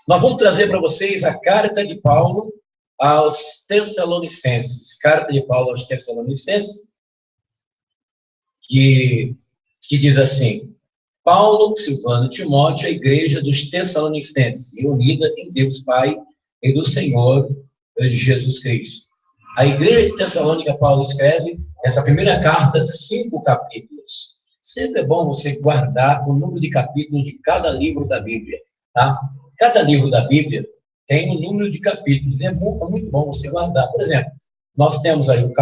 Nós vamos trazer para vocês a carta de Paulo aos Tessalonicenses. Carta de Paulo aos Tessalonicenses, que diz assim: Paulo, Silvano e Timóteo, a igreja dos Tessalonicenses, reunida em Deus Pai e do Senhor Jesus Cristo. A igreja de Tessalônica, Paulo escreve essa primeira carta de 5 capítulos. Sempre é bom você guardar o número de capítulos de cada livro da Bíblia, tá? Cada livro da Bíblia tem um número de capítulos. É muito bom você guardar. Por exemplo, nós temos aí o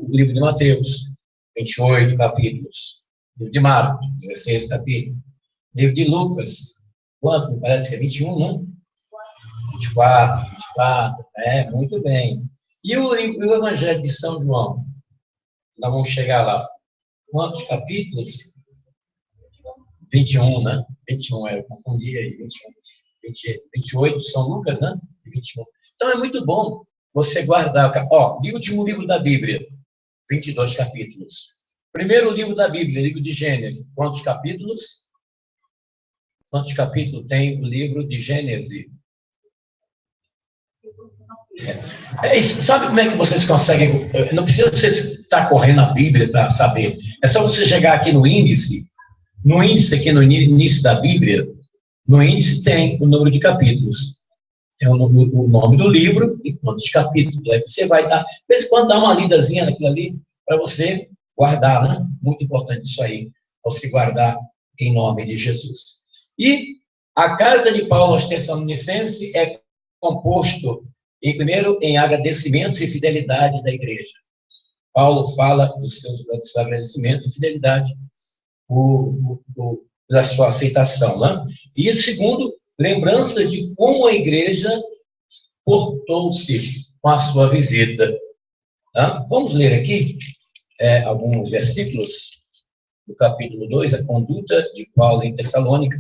livro de Mateus, 28 capítulos. O livro de Marcos, 16 capítulos. O livro de Lucas, quanto? Me parece que é 21, né? 24. Muito bem. E o Evangelho de São João? Nós vamos chegar lá. Quantos capítulos? 21, né? 21, eu confundi aí. 28 São Lucas, né? 21. Então é muito bom você guardar. Ó, e o último livro da Bíblia, 22 capítulos. Primeiro livro da Bíblia, livro de Gênesis. Quantos capítulos? Quantos capítulos tem o livro de Gênesis? Sabe como é que vocês conseguem? Não precisa você estar correndo a Bíblia para saber. É só você chegar aqui no índice. No índice, aqui no início da Bíblia, no índice tem o número de capítulos. Tem o nome do livro e quantos capítulos. Aí você vai dar, de vez em quando, dá uma lidazinha naquilo ali, para você guardar, né? Muito importante isso aí, você guardar em nome de Jesus. E a carta de Paulo aos Tessalonicenses é composto, primeiro, em agradecimentos e fidelidade da igreja. Paulo fala dos seus agradecimentos e fidelidade da sua aceitação, né? E segundo, lembranças de como a igreja portou-se com a sua visita. Tá? Vamos ler aqui alguns versículos do capítulo 2, a conduta de Paulo em Tessalônica.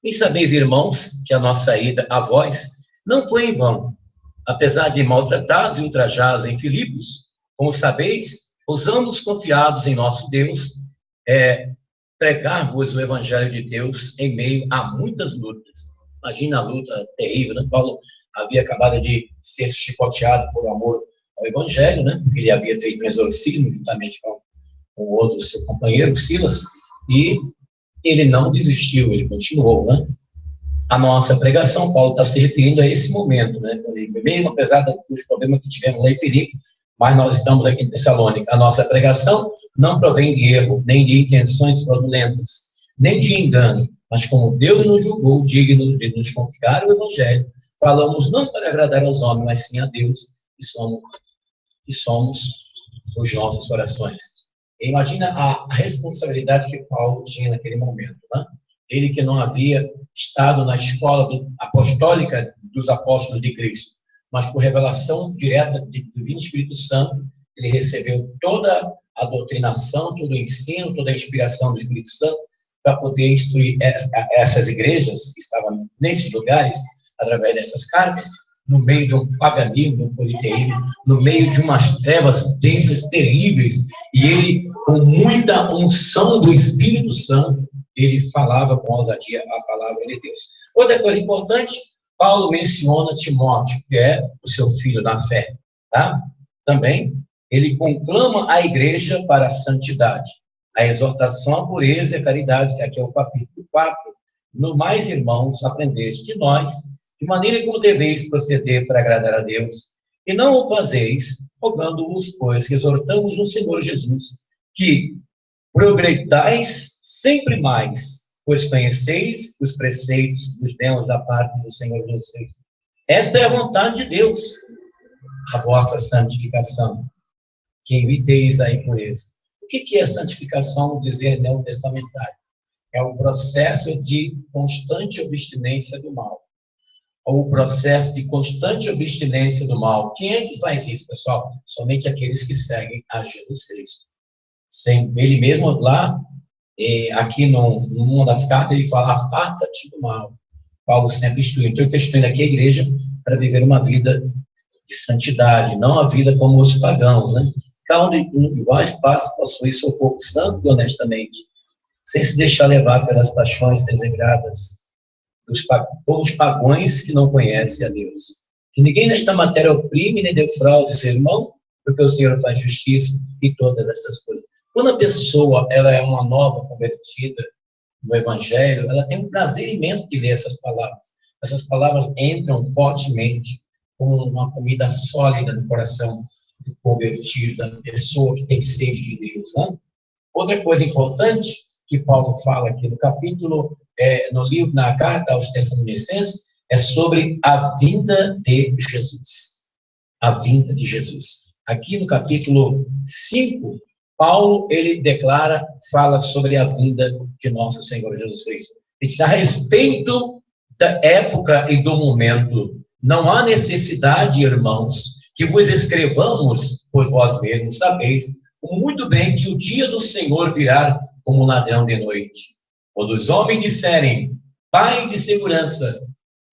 E sabeis, irmãos, que a nossa ida a vós não foi em vão. Apesar de maltratados e ultrajados em Filipos, como sabeis, usamos confiados em nosso Deus, pregar-vos o Evangelho de Deus em meio a muitas lutas. Imagina a luta terrível, né? Paulo havia acabado de ser chicoteado por amor ao Evangelho, né? Porque ele havia feito um exorcismo juntamente com o outro seu companheiro, Silas, e ele não desistiu, ele continuou, né? A nossa pregação, Paulo está se referindo a esse momento, né? Mesmo apesar dos problemas que tivemos lá em Filipe, mas nós estamos aqui em Tessalônica. A nossa pregação não provém de erro, nem de intenções fraudulentas, nem de engano, mas como Deus nos julgou digno de nos confiar o Evangelho, falamos não para agradar aos homens, mas sim a Deus, que somos os nossos corações. E imagina a responsabilidade que Paulo tinha naquele momento, né? Ele que não havia estado na escola apostólica dos apóstolos de Cristo, mas por revelação direta do Divino Espírito Santo, ele recebeu toda a doutrinação, todo o ensino, toda a inspiração do Espírito Santo para poder instruir essas igrejas que estavam nesses lugares, através dessas cartas, no meio de um paganismo, de um politeísmo, no meio de umas trevas densas, terríveis, e ele, com muita unção do Espírito Santo, ele falava com ousadia a palavra de Deus. Outra coisa importante, Paulo menciona Timóteo, que é o seu filho na fé, tá? Também, ele conclama a igreja para a santidade, a exortação à pureza e à caridade, que aqui é o capítulo 4. No mais, irmãos, aprendeste de nós, de maneira como deveis proceder para agradar a Deus, e não o fazeis, rogando-vos, pois, que exortamos no Senhor Jesus, que progredais sempre mais, pois conheceis os preceitos que os demos da parte do Senhor Jesus. Esta é a vontade de Deus, a vossa santificação, que eviteis a impureza. O que é a santificação, dizer neotestamentário? É o processo de constante abstinência do mal. Ou o processo de constante abstinência do mal. Quem é que faz isso, pessoal? Somente aqueles que seguem a Jesus Cristo. Ele mesmo lá, aqui numa das cartas, ele fala, aparta-te do mal. Paulo sempre instrui. Então, eu estou instruindo aqui a igreja para viver uma vida de santidade, não a vida como os pagãos, né? Cada um de vós passa possuir seu corpo santo e honestamente, sem se deixar levar pelas paixões desenfreadas dos povos pagãos que não conhecem a Deus. Que ninguém nesta matéria oprime nem defraude seu irmão, porque o Senhor faz justiça e todas essas coisas. Quando a pessoa ela é uma nova convertida no Evangelho, ela tem um prazer imenso de ler essas palavras. Essas palavras entram fortemente como uma comida sólida no coração do convertido, da pessoa que tem sede de Deus. Né? Outra coisa importante que Paulo fala aqui no capítulo, no livro, na carta aos Tessalonicenses, é sobre a vinda de Jesus. A vinda de Jesus. Aqui no capítulo 5, Paulo, ele fala sobre a vinda de nosso Senhor Jesus Cristo. Ele diz, a respeito da época e do momento, não há necessidade, irmãos, que vos escrevamos, pois vós mesmos sabeis muito bem que o dia do Senhor virá como ladrão de noite. Quando os homens disserem paz e segurança,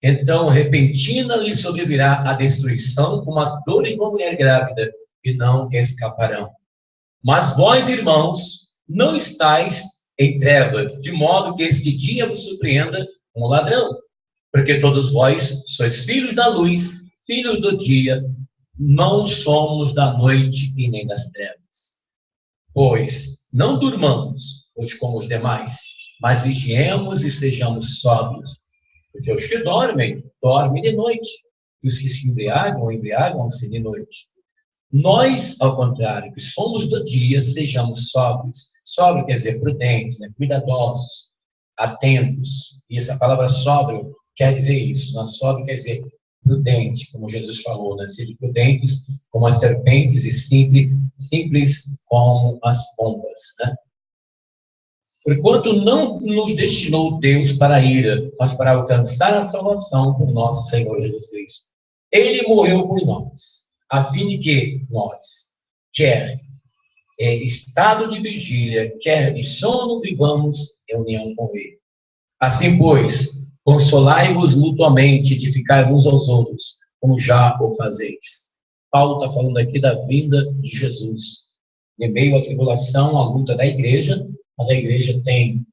então repentina lhe sobrevirá a destruição como as dores de uma mulher grávida, e não escaparão. Mas vós, irmãos, não estáis em trevas, de modo que este dia vos surpreenda como ladrão. Porque todos vós sois filhos da luz, filhos do dia, não somos da noite e nem das trevas. Pois não durmamos, hoje como os demais, mas vigiemos e sejamos sóbrios. Porque os que dormem, dormem de noite. E os que se embriagam, embriagam-se de noite. Nós, ao contrário, que somos do dia, sejamos sóbrios. Sóbrio quer dizer prudentes, né? Cuidadosos, atentos. E essa palavra sóbrio quer dizer isso. Não, sóbrio quer dizer prudente, como Jesus falou, né? Sejam prudentes como as serpentes e simples como as pombas, né? Porquanto não nos destinou Deus para a ira, mas para alcançar a salvação por nosso Senhor Jesus Cristo. Ele morreu por nós, a fim de que nós, quer estado de vigília, quer de sono, vivamos em união com Ele. Assim, pois, consolai-vos mutuamente, edificai uns aos outros, como já o fazeis. Paulo está falando aqui da vinda de Jesus. Em meio à tribulação, à luta da igreja, mas a igreja tem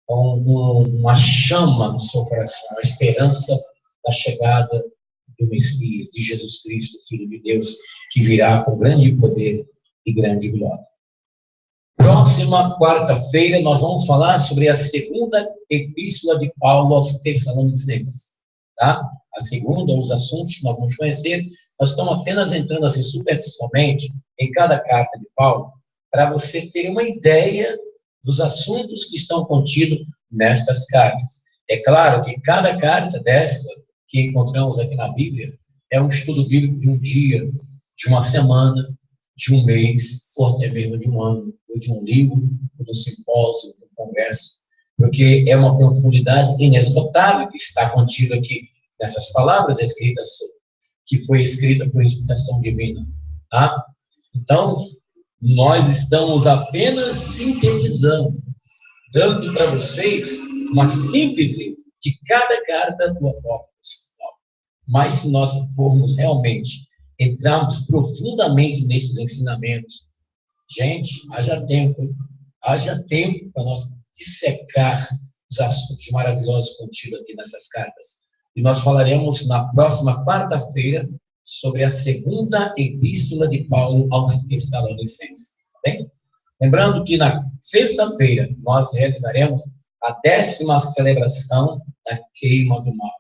uma chama no seu coração, a esperança da chegada do Messias, de Jesus Cristo, Filho de Deus, que virá com grande poder e grande glória. Próxima quarta-feira, nós vamos falar sobre a segunda epístola de Paulo aos Tessalonicenses. Tá? A segunda, os assuntos que nós vamos conhecer, nós estamos apenas entrando assim superficialmente em cada carta de Paulo, para você ter uma ideia dos assuntos que estão contidos nestas cartas. É claro que cada carta dessa que encontramos aqui na Bíblia é um estudo bíblico de um dia, de uma semana, de um mês, ou até mesmo de um ano, ou de um livro, ou de um simpósio, de um congresso, porque é uma profundidade inesgotável que está contido aqui nessas palavras escritas, que foi escrita por inspiração divina. Tá? Então, nós estamos apenas sintetizando, dando para vocês uma síntese de cada carta do apóstolo. Mas se nós formos realmente entrarmos profundamente nesses ensinamentos, gente, haja tempo para nós dissecar os assuntos maravilhosos contidos aqui nessas cartas. E nós falaremos na próxima quarta-feira sobre a segunda epístola de Paulo aos Tessalonicenses. Tá bem? Lembrando que na sexta-feira nós realizaremos a 10ª celebração da queima do mal.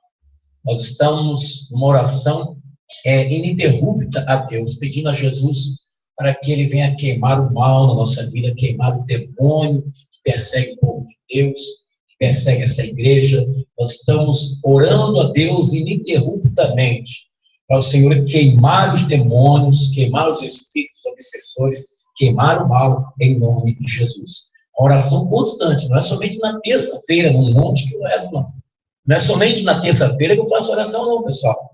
Nós estamos numa oração ininterrupta a Deus, pedindo a Jesus para que Ele venha queimar o mal na nossa vida, queimar o demônio que persegue o povo de Deus, que persegue essa igreja. Nós estamos orando a Deus ininterruptamente para o Senhor queimar os demônios, queimar os espíritos obsessores, queimar o mal em nome de Jesus. A oração constante, não é somente na terça-feira, num monte que eu rezo, não. Não é somente na terça-feira que eu faço oração, não, pessoal.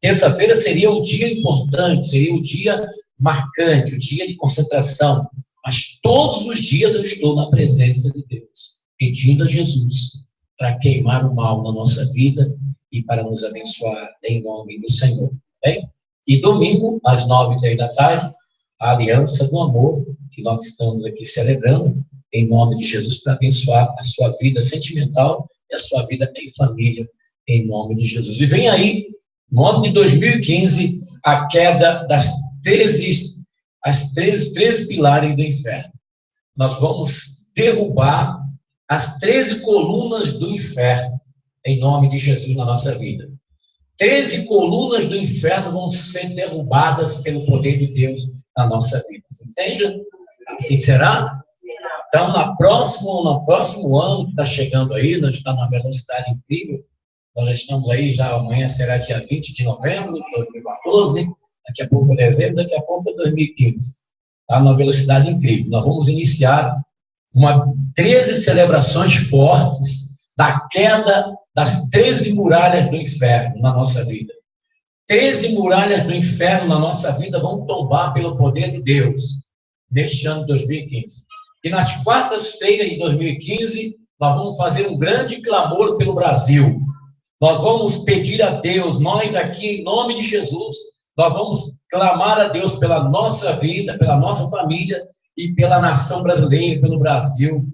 Terça-feira seria o dia importante, seria o dia marcante, o dia de concentração. Mas todos os dias eu estou na presença de Deus, pedindo a Jesus para queimar o mal na nossa vida e para nos abençoar em nome do Senhor. Bem? E domingo, às 9h30 da tarde, a Aliança do Amor, que nós estamos aqui celebrando, em nome de Jesus, para abençoar a sua vida sentimental, e a sua vida em família, em nome de Jesus. E vem aí, no ano de 2015, a queda das 13 pilares do inferno. Nós vamos derrubar as 13 colunas do inferno, em nome de Jesus, na nossa vida. 13 colunas do inferno vão ser derrubadas pelo poder de Deus na nossa vida. Assim seja, assim será. Então, no próximo ano que está chegando aí, nós estamos numa velocidade incrível. Nós já estamos aí, já amanhã será dia 20 de novembro de 2014, daqui a pouco é dezembro, daqui a pouco é 2015. Está numa velocidade incrível. Nós vamos iniciar 13 celebrações fortes da queda das 13 muralhas do inferno na nossa vida. 13 muralhas do inferno na nossa vida vão tombar pelo poder de Deus neste ano de 2015. E nas quartas-feiras de 2015, nós vamos fazer um grande clamor pelo Brasil. Nós vamos pedir a Deus, nós aqui, em nome de Jesus, nós vamos clamar a Deus pela nossa vida, pela nossa família e pela nação brasileira, pelo Brasil,